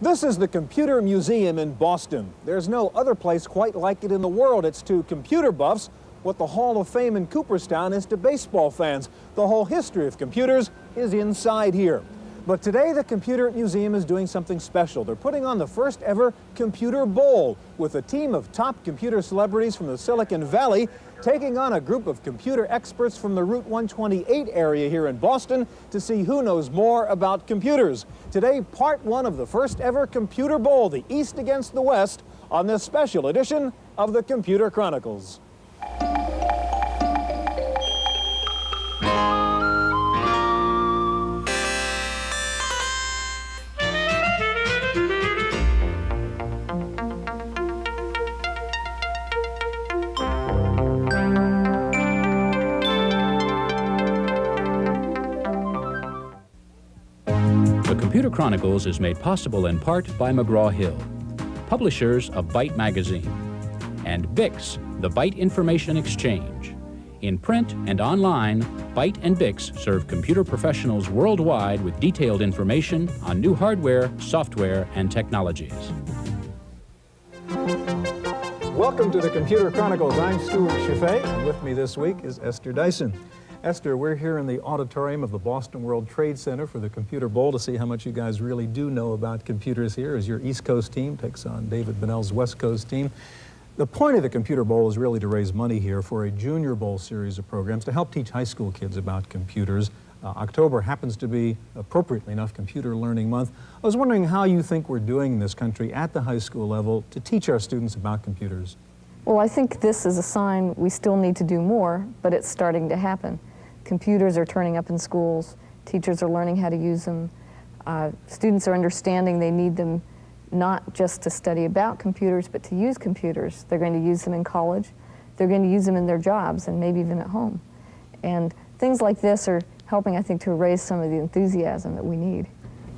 This is the Computer Museum in Boston. There's no other place quite like it in the world. It's to computer buffs what the Hall of Fame in Cooperstown is to baseball fans. The whole history of computers is inside here. But today the Computer Museum is doing something special. They're putting on the first ever Computer Bowl with a team of top computer celebrities from the Silicon Valley taking on a group of computer experts from the Route 128 area here in Boston to see who knows more about computers. Today, part one of the first ever Computer Bowl, the East against the West, on this special edition of the Computer Chronicles. The Computer Chronicles is made possible in part by McGraw-Hill, publishers of Byte magazine, and Bix, the Byte Information Exchange. In print and online, Byte and Bix serve computer professionals worldwide with detailed information on new hardware, software, and technologies. Welcome to the Computer Chronicles. I'm Stewart Cheifet, and with me this week is Esther Dyson. Esther, we're here in the auditorium of the Boston World Trade Center for the Computer Bowl to see how much you guys really do know about computers here as your East Coast team takes on David Bunnell's West Coast team. The point of the Computer Bowl is really to raise money here for a Junior Bowl series of programs to help teach high school kids about computers. October happens to be, appropriately enough, Computer Learning Month. I was wondering how you think we're doing in this country at the high school level to teach our students about computers. Well, I think this is a sign we still need to do more, but it's starting to happen. Computers are turning up in schools. Teachers are learning how to use them. Students are understanding they need them not just to study about computers, but to use computers. They're going to use them in college. They're going to use them in their jobs and maybe even at home. And things like this are helping, I think, to raise some of the enthusiasm that we need.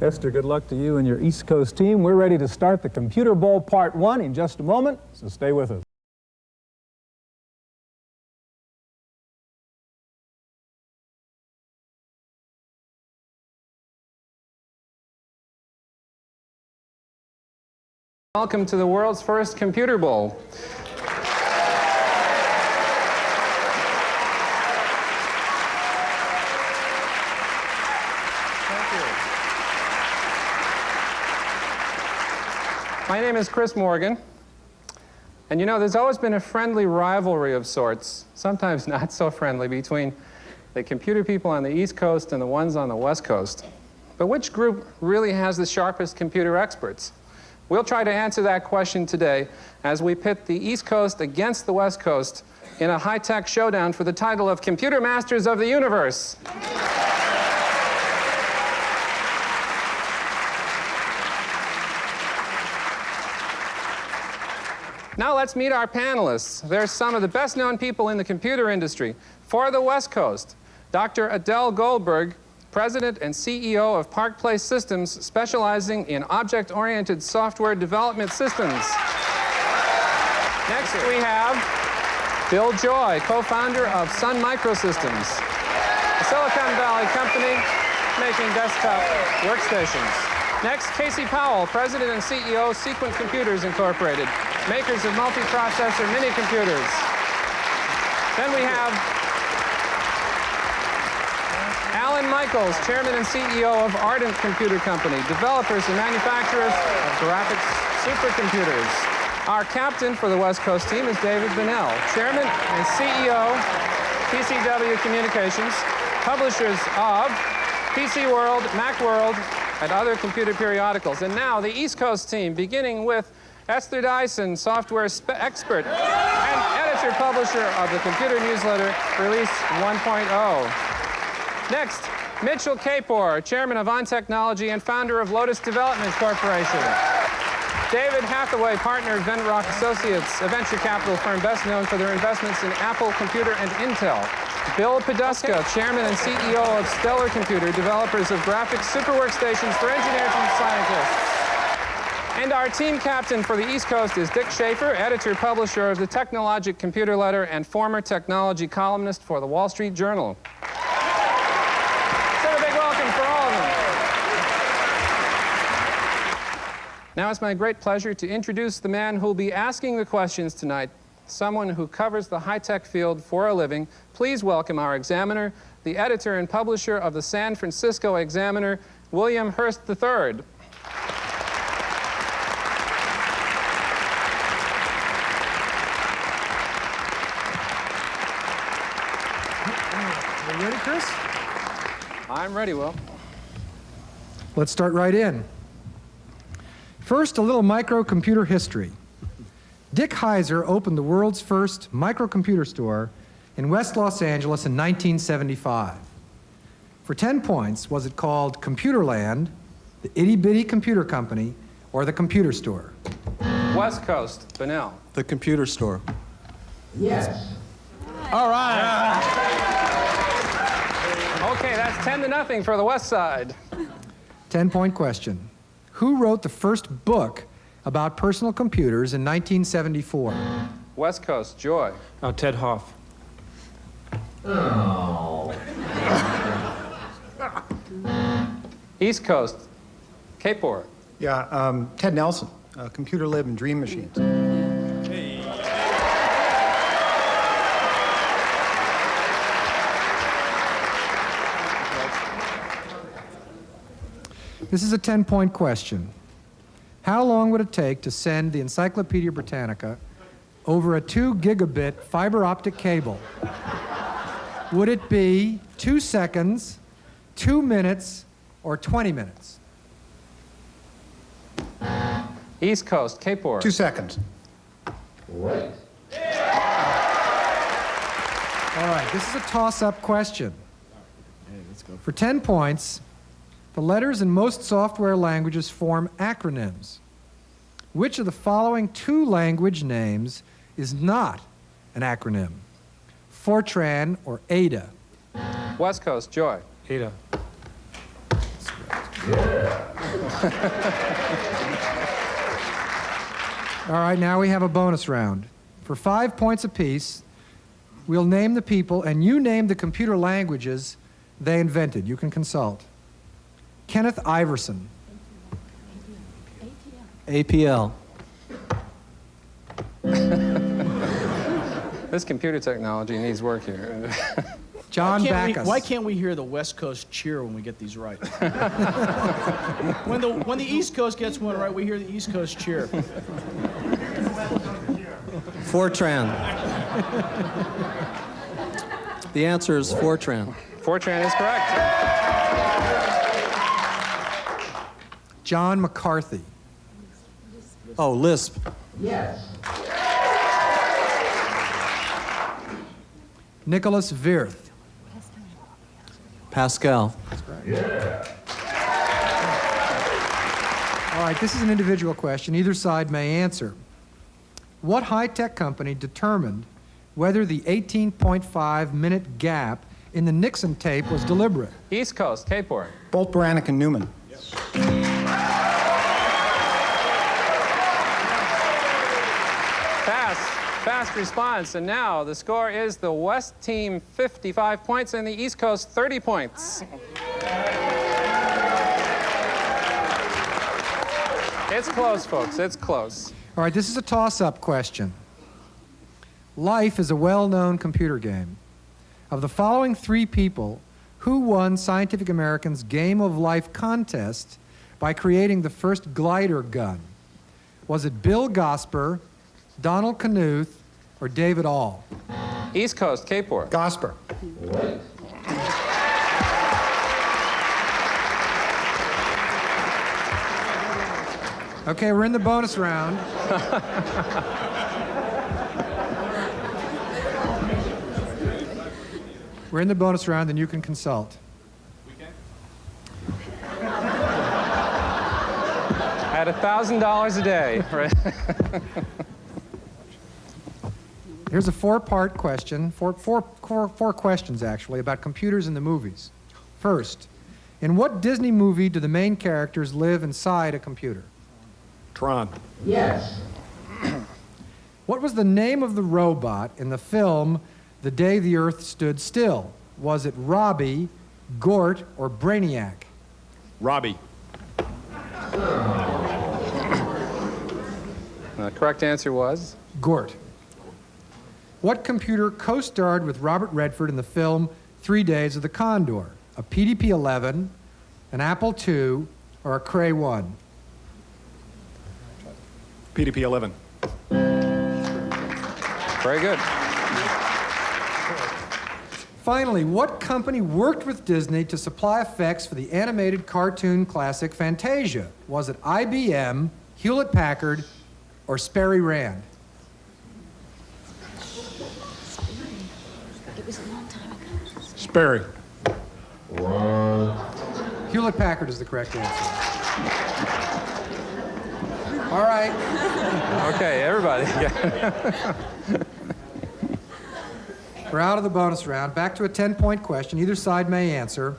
Esther, good luck to you and your East Coast team. We're ready to start the Computer Bowl Part 1 in just a moment, so stay with us. Welcome to the world's first Computer Bowl. Thank you. My name is Chris Morgan, and you know, there's always been a friendly rivalry of sorts, sometimes not so friendly, between the computer people on the East Coast and the ones on the West Coast. But which group really has the sharpest computer experts? We'll try to answer that question today as we pit the East Coast against the West Coast in a high-tech showdown for the title of Computer Masters of the Universe. Now let's meet our panelists. They're some of the best-known people in the computer industry. For the West Coast, Dr. Adele Goldberg, President and CEO of Park Place Systems, specializing in object-oriented software development systems. Next, we have Bill Joy, co-founder of Sun Microsystems, a Silicon Valley company making desktop workstations. Next, Casey Powell, President and CEO of Sequent Computers Incorporated, makers of multiprocessor mini-computers. Then we have Alan Michaels, Chairman and CEO of Ardent Computer Company, developers and manufacturers of graphics supercomputers. Our captain for the West Coast team is David Bunnell, Chairman and CEO, PCW Communications, publishers of PC World, Mac World, and other computer periodicals. And now the East Coast team, beginning with Esther Dyson, software expert and editor-publisher of the computer newsletter Release 1.0. Next, Mitchell Kapor, Chairman of On Technology and founder of Lotus Development Corporation. David Hathaway, partner of Venrock Associates, a venture capital firm best known for their investments in Apple Computer and Intel. Bill Poduska, Chairman and CEO of Stellar Computer, developers of graphics super workstations for engineers and scientists. And our team captain for the East Coast is Dick Schaefer, editor-publisher of the Technologic Computer Letter and former technology columnist for the Wall Street Journal. Now it's my great pleasure to introduce the man who will be asking the questions tonight, someone who covers the high-tech field for a living. Please welcome our examiner, the editor and publisher of the San Francisco Examiner, William Hurst III. Are you ready, Chris? I'm ready, Will. Let's start right in. First, a little microcomputer history. Dick Heiser opened the world's first microcomputer store in West Los Angeles in 1975. For 10 points, was it called Computerland, the Itty Bitty Computer Company, or the Computer Store? West Coast, Bunnell. The Computer Store. Yes. All right. Okay, that's 10-0 for the West Side. 10-point question. Who wrote the first book about personal computers in 1974? West Coast, Joy. Ted Hoff. East Coast, Kapor. Yeah, Ted Nelson, Computer Lib and Dream Machines. This is a 10-point question. How long would it take to send the Encyclopedia Britannica over a 2 gigabit fiber optic cable? Would it be 2 seconds, 2 minutes, or 20 minutes? East Coast, Kapor. 2 seconds. All right, this is a toss-up question. For 10 points, the letters in most software languages form acronyms. Which of the following 2 language names is not an acronym? Fortran or Ada? West Coast, Joy. Ada. All right, now we have a bonus round. For 5 points apiece, we'll name the people, and you name the computer languages they invented. You can consult. Kenneth Iverson. APL. This computer technology needs work here. John Backus. Why can't we hear the West Coast cheer when we get these right? when the East Coast gets one right, we hear the East Coast cheer. Fortran. The answer is Fortran. Fortran is correct. John McCarthy. Oh, Lisp. Nicholas Wirth. Pascal. All right, this is an individual question. Either side may answer. What high-tech company determined whether the 18.5-minute gap in the Nixon tape was deliberate? East Coast, Kapor. Bolt, Beranek, and Newman. Fast response, and now the score is the West team 55 points and the East Coast 30 points. It's close, folks, it's close. All right, this is a toss-up question. Life is a well-known computer game. Of the following 3 people, who won Scientific American's Game of Life contest by creating the first glider gun? Was it Bill Gosper, Donald Knuth, or David All? East Coast, Kapor. Gosper. Okay, we're in the bonus round. We're in the bonus round, and you can consult. At $1,000 a day. Right? Here's a 4-part question, four questions actually, about computers in the movies. First, in what Disney movie do the main characters live inside a computer? Tron. Yes. What was the name of the robot in the film The Day the Earth Stood Still? Was it Robbie, Gort, or Brainiac? Robbie. The correct answer was? Gort. What computer co-starred with Robert Redford in the film 3 Days of the Condor? A PDP-11, an Apple II, or a Cray 1? PDP-11. Very good. Finally, what company worked with Disney to supply effects for the animated cartoon classic Fantasia? Was it IBM, Hewlett-Packard, or Sperry Rand? It was a long time ago. Sperry. Hewlett-Packard is the correct answer. All right. Okay, everybody. We're out of the bonus round. Back to a 10-point question. Either side may answer.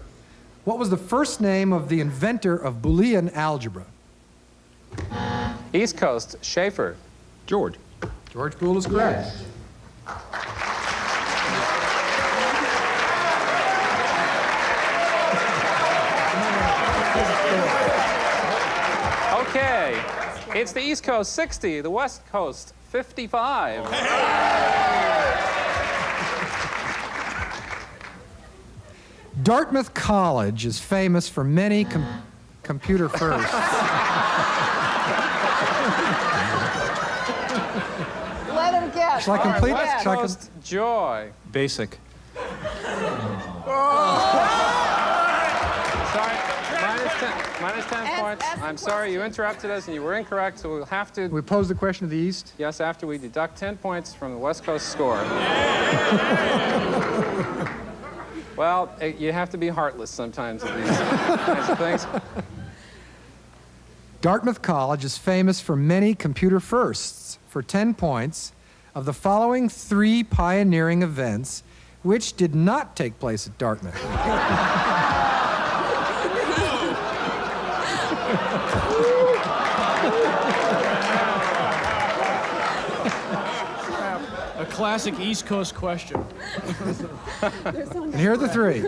What was the first name of the inventor of Boolean algebra? East Coast, Schaefer. George. George Boole is correct. Okay, it's the East Coast 60, the West Coast 55. Dartmouth College is famous for many computer firsts. Let him guess. Shall I complete? West Shall I Coast Joy. Basic. Sorry, minus 10 points. I'm sorry, you interrupted us and you were incorrect, so we'll have to, we pose the question of the East? yes, after we deduct 10 points from the West Coast score. Well, you have to be heartless sometimes at these kinds of things. Dartmouth College is famous for many computer firsts. For 10 points, of the following 3 pioneering events, which did not take place at Dartmouth? A classic East Coast question. And here are the 3.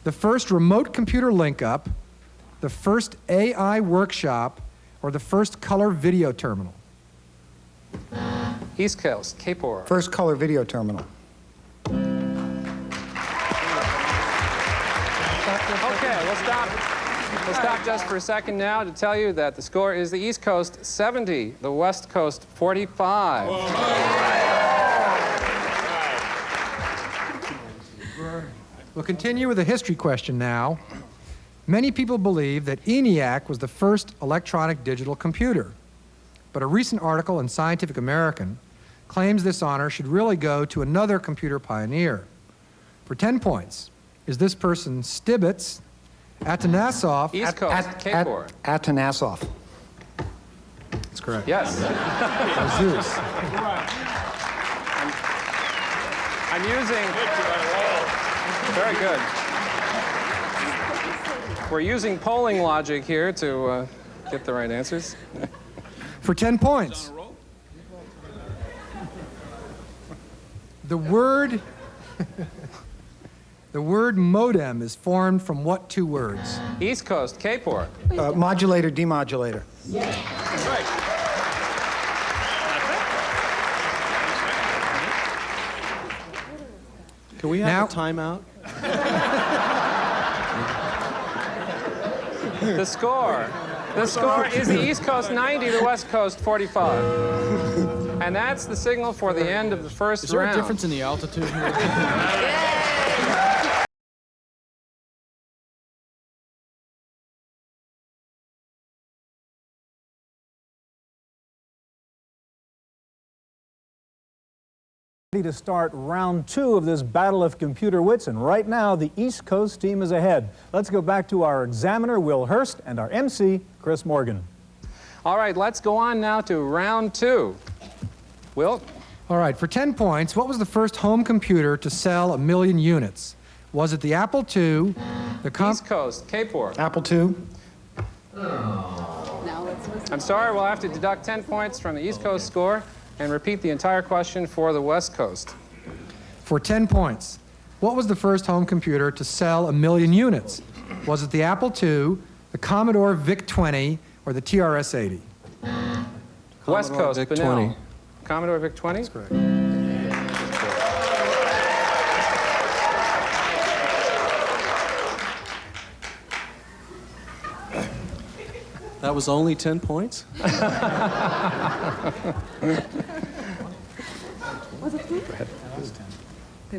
The first remote computer link-up, the first AI workshop, or the first color video terminal? East Coast, Kapor. First color video terminal. Okay, we'll stop just for a second now to tell you that the score is the East Coast 70, the West Coast 45. We'll continue with a history question now. Many people believe that ENIAC was the first electronic digital computer, but a recent article in Scientific American claims this honor should really go to another computer pioneer. For 10 points, is this person Stibbits, Atanasov? East Coast, Kapor. Atanasov. That's correct. Yes. Zeus. I'm using... Very good. We're using polling logic here to get the right answers. For 10 points. The word modem is formed from what 2 words? East Coast, Kapor. Modulator, demodulator. Can we have a timeout? The score is the East Coast 90, the West Coast 45. And that's the signal for the end of the first round. Is there a difference in the altitude here? To start round 2 of this battle of computer wits, and right now the East Coast team is ahead. Let's go back to our examiner, Will Hurst, and our MC, Chris Morgan. All right, let's go on now to round 2. Will? All right, for 10 points, what was the first home computer to sell 1 million units? Was it the Apple II, the East Coast, Kapor. Apple II. I'm sorry, we'll have to deduct 10 points from the East Coast score and repeat the entire question for the West Coast. For 10 points, what was the first home computer to sell 1 million units? Was it the Apple II, the Commodore VIC-20, or the TRS-80? West Coast, VIC Bunnell. 20. Commodore VIC 20? That's correct. That was only 10 points?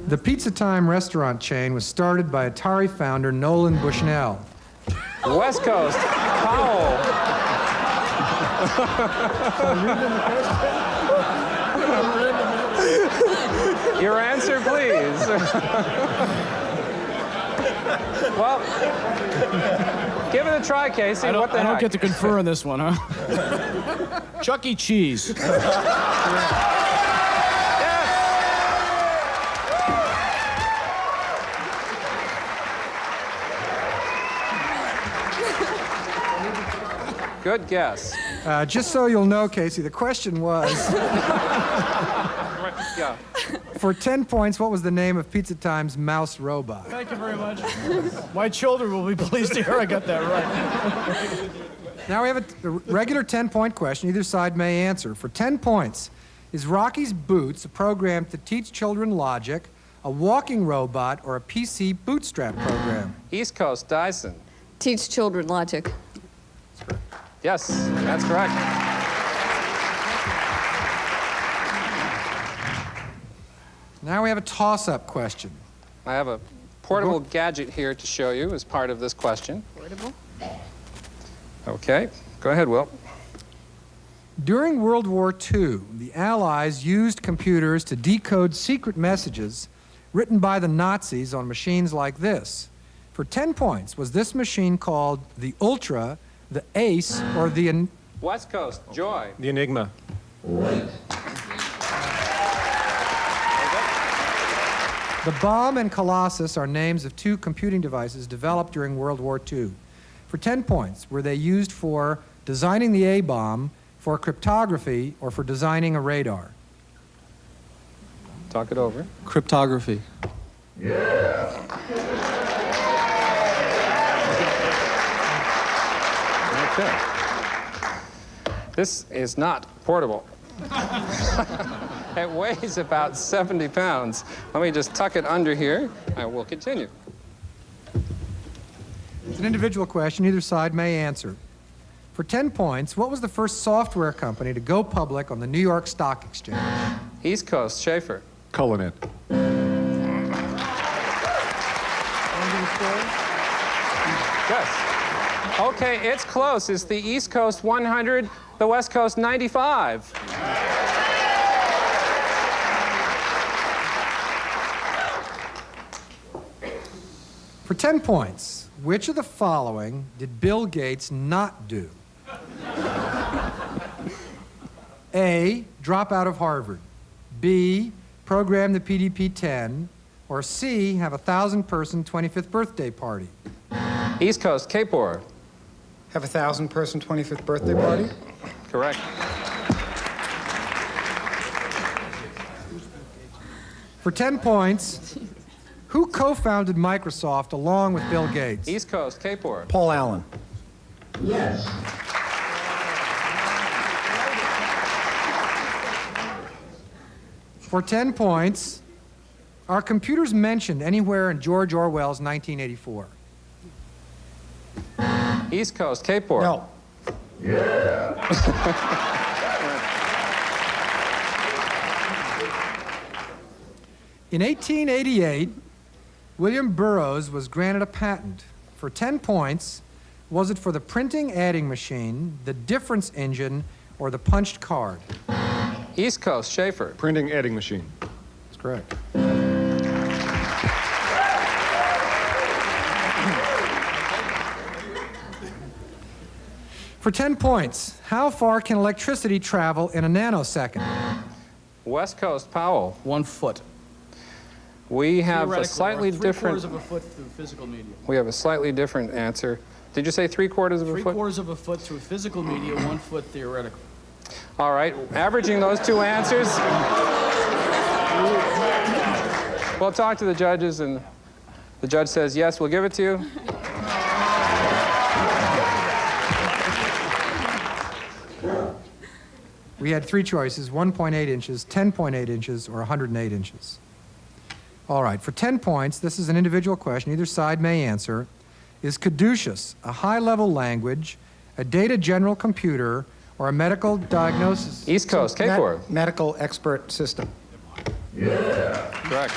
The Pizza Time restaurant chain was started by Atari founder Nolan Bushnell. West Coast, Powell. Your answer, please. Well, give it a try, Casey. What the I heck? don't get to confer on this one, huh? Chuck E. Cheese. Good guess. Just so you'll know, Casey, the question was, Yeah. for 10 points, what was the name of Pizza Time's mouse robot? Thank you very much. My children will be pleased to hear I got that right. Now we have a regular 10-point question. Either side may answer. For 10 points, is Rocky's Boots a program to teach children logic, a walking robot, or a PC bootstrap program? East Coast, Dyson. Teach children logic. Yes, that's correct. Now we have a toss-up question. I have a portable gadget here to show you as part of this question. Portable. Okay, go ahead, Will. During World War II, the Allies used computers to decode secret messages written by the Nazis on machines like this. For 10 points, was this machine called the Ultra, the Ace, or the... West Coast, Joy. The Enigma. The Bomb and Colossus are names of two computing devices developed during World War II. For 10 points, were they used for designing the A-bomb, for cryptography, or for designing a radar? Talk it over. Cryptography. Okay. This is not portable. It weighs about 70 pounds. Let me just tuck it under here, and we'll continue. It's an individual question. Either side may answer. For 10 points, what was the first software company to go public on the New York Stock Exchange? East Coast, Schaefer. Cullinan. Yes. Okay, it's close. It's the East Coast 100, the West Coast 95. For 10 points, which of the following did Bill Gates not do? A, drop out of Harvard. B, program the PDP-10. Or C, have a 1,000-person 25th birthday party. East Coast, Kapor. Have a 1,000-person 25th birthday party? Correct. For 10 points, who co-founded Microsoft along with Bill Gates? East Coast, Kapor. Paul Allen. For 10 points, are computers mentioned anywhere in George Orwell's 1984? East Coast, Kapor. No. In 1888, William Burroughs was granted a patent. For 10 points, was it for the printing adding machine, the difference engine, or the punched card? East Coast, Schaefer. Printing adding machine. That's correct. For 10 points, how far can electricity travel in a nanosecond? West Coast, Powell. 1 foot. We have a Theoretically, slightly or 3/4 different. of a foot through physical medium. We have a slightly different answer. Did you say 3/4 of a foot? 3/4 of a foot through physical medium, 1 foot theoretical. All right, averaging those two answers. We'll talk to the judges, and the judge says, yes, we'll give it to you. We had three choices, 1.8 inches, 10.8 inches, or 108 inches. All right, for 10 points, this is an individual question. Either side may answer. Is caduceus a high-level language, a data general computer, or a medical diagnosis? East Coast, Kapor. Medical expert system. Correct.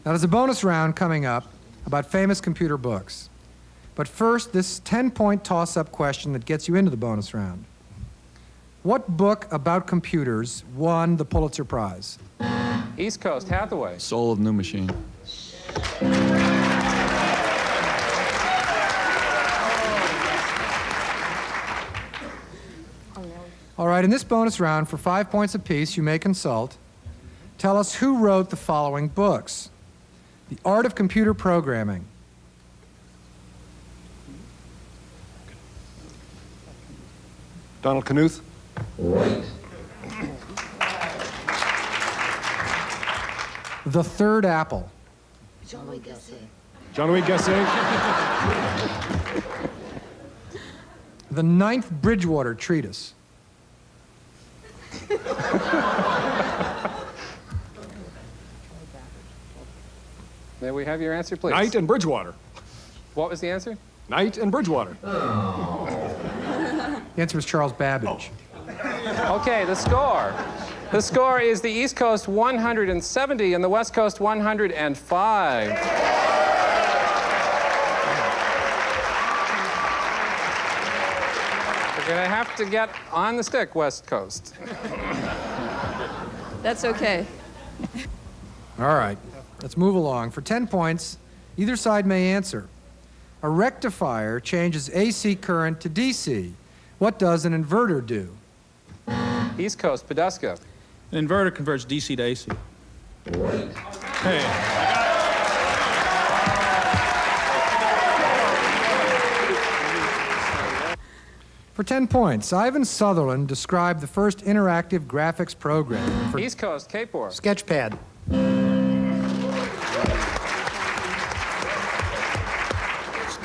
Now, there's a bonus round coming up about famous computer books. But first, this 10-point toss-up question that gets you into the bonus round. What book about computers won the Pulitzer Prize? East Coast, Hathaway. Soul of New Machine. All right, in this bonus round, for 5 points apiece, you may consult. Tell us who wrote the following books. The Art of Computer Programming. Donald Knuth. The Third Apple. Jean-Louis Gasset. The Ninth Bridgewater Treatise. May we have your answer, please? Knight and Bridgewater. What was the answer? Knight and Bridgewater. The answer was Charles Babbage. Okay, the score. The score is the East Coast 170 and the West Coast 105. You're going to have to get on the stick, West Coast. That's okay. All right, let's move along. For 10 points, either side may answer. A rectifier changes AC current to DC. What does an inverter do? East Coast, Poduska. An inverter converts DC to AC. Hey. For 10 points, Ivan Sutherland described the first interactive graphics program. For East Coast, Kapor. Sketchpad.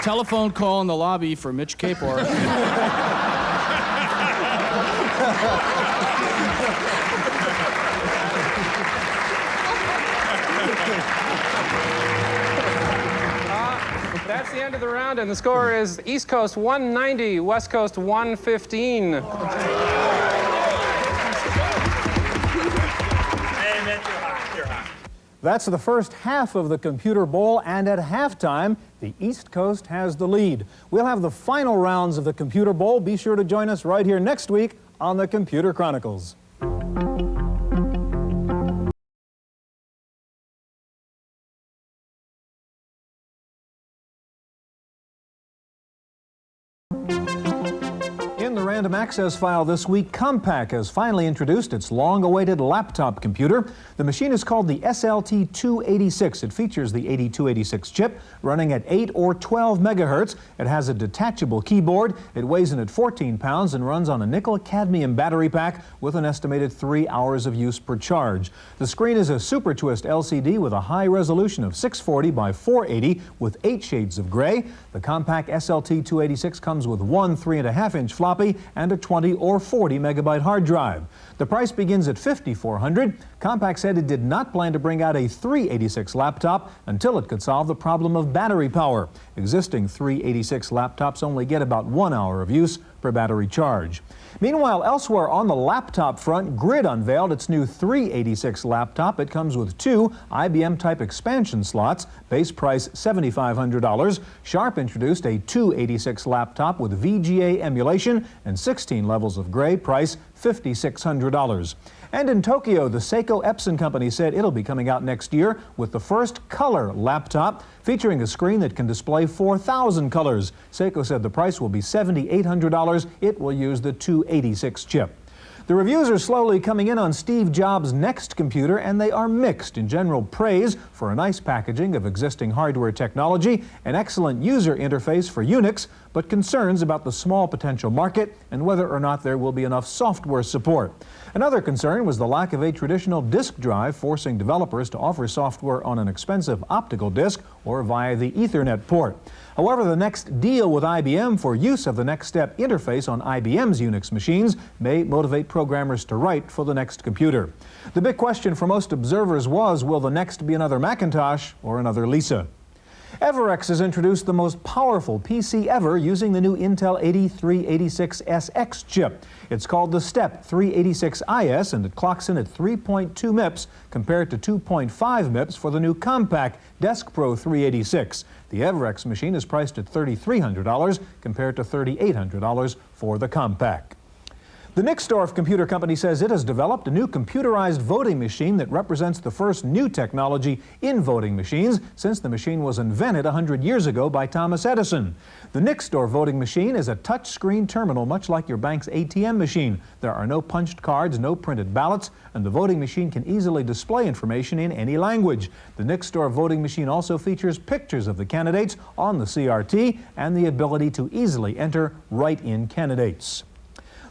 Telephone call in the lobby for Mitch Kapor. That's the end of the round, and the score is East Coast 190, West Coast 115. That's the first half of the Computer Bowl, and at halftime, the East Coast has the lead. We'll have the final rounds of the Computer Bowl. Be sure to join us right here next week on the Computer Chronicles. In the random access file this week, Compaq has finally introduced its long-awaited laptop computer. The machine is called the SLT 286. It features the 8286 chip running at 8 or 12 megahertz. It has a detachable keyboard. It weighs in at 14 pounds and runs on a nickel-cadmium battery pack with an estimated 3 hours of use per charge. The screen is a Super Twist LCD with a high resolution of 640 by 480 with 8 shades of gray. The Compaq SLT 286 comes with one 3.5-inch floppy and a 20 or 40 megabyte hard drive. The price begins at $5,400. Compaq said it did not plan to bring out a 386 laptop until it could solve the problem of battery power. Existing 386 laptops only get about 1 hour of use per battery charge. Meanwhile, elsewhere on the laptop front, Grid unveiled its new 386 laptop. It comes with 2 IBM-type expansion slots, base price $7,500. Sharp introduced a 286 laptop with VGA emulation and 16 levels of gray, price $5,600. And in Tokyo, the Seiko Epson company said it'll be coming out next year with the first color laptop featuring a screen that can display 4,000 colors. Seiko said the price will be $7,800. It will use the 286 chip. The reviews are slowly coming in on Steve Jobs' next computer, and they are mixed. In general, praise for a nice packaging of existing hardware technology, an excellent user interface for Unix, but concerns about the small potential market and whether or not there will be enough software support. Another concern was the lack of a traditional disk drive, forcing developers to offer software on an expensive optical disk or via the Ethernet port. However, the next deal with IBM for use of the Next Step interface on IBM's Unix machines may motivate programmers to write for the next computer. The big question for most observers was, will the next be another Macintosh or another Lisa? Everex has introduced the most powerful PC ever using the new Intel 8386SX chip. It's called the Step 386IS, and it clocks in at 3.2 MIPS compared to 2.5 MIPS for the new Compaq Desk Pro 386. The Everex machine is priced at $3,300 compared to $3,800 for the Compaq. The Nixdorf Computer Company says it has developed a new computerized voting machine that represents the first new technology in voting machines since the machine was invented 100 years ago by Thomas Edison. The Nixdorf voting machine is a touch-screen terminal much like your bank's ATM machine. There are no punched cards, no printed ballots, and the voting machine can easily display information in any language. The Nixdorf voting machine also features pictures of the candidates on the CRT and the ability to easily enter write-in candidates.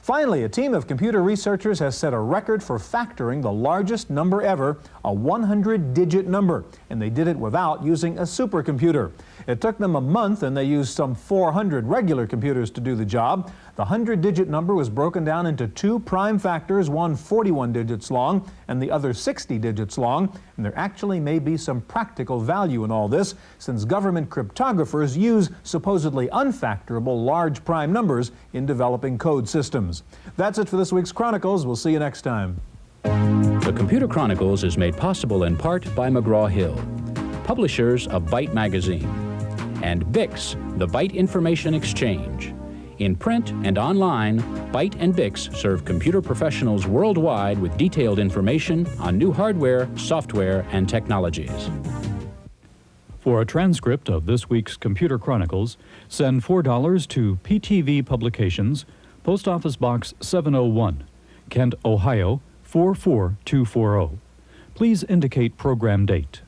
Finally, a team of computer researchers has set a record for factoring the largest number ever, a 100-digit number, and they did it without using a supercomputer. It took them a month, and they used some 400 regular computers to do the job. The 100-digit number was broken down into two prime factors, one 41 digits long and the other 60 digits long, and there actually may be some practical value in all this, since government cryptographers use supposedly unfactorable large prime numbers in developing code systems. That's it for this week's Chronicles. We'll see you next time. The Computer Chronicles is made possible in part by McGraw-Hill, publishers of Byte magazine, and Bix, the Byte Information Exchange. In print and online, Byte and Bix serve computer professionals worldwide with detailed information on new hardware, software, and technologies. For a transcript of this week's Computer Chronicles, send $4 to PTV Publications, Post Office Box 701, Kent, Ohio 44240. Please indicate program date.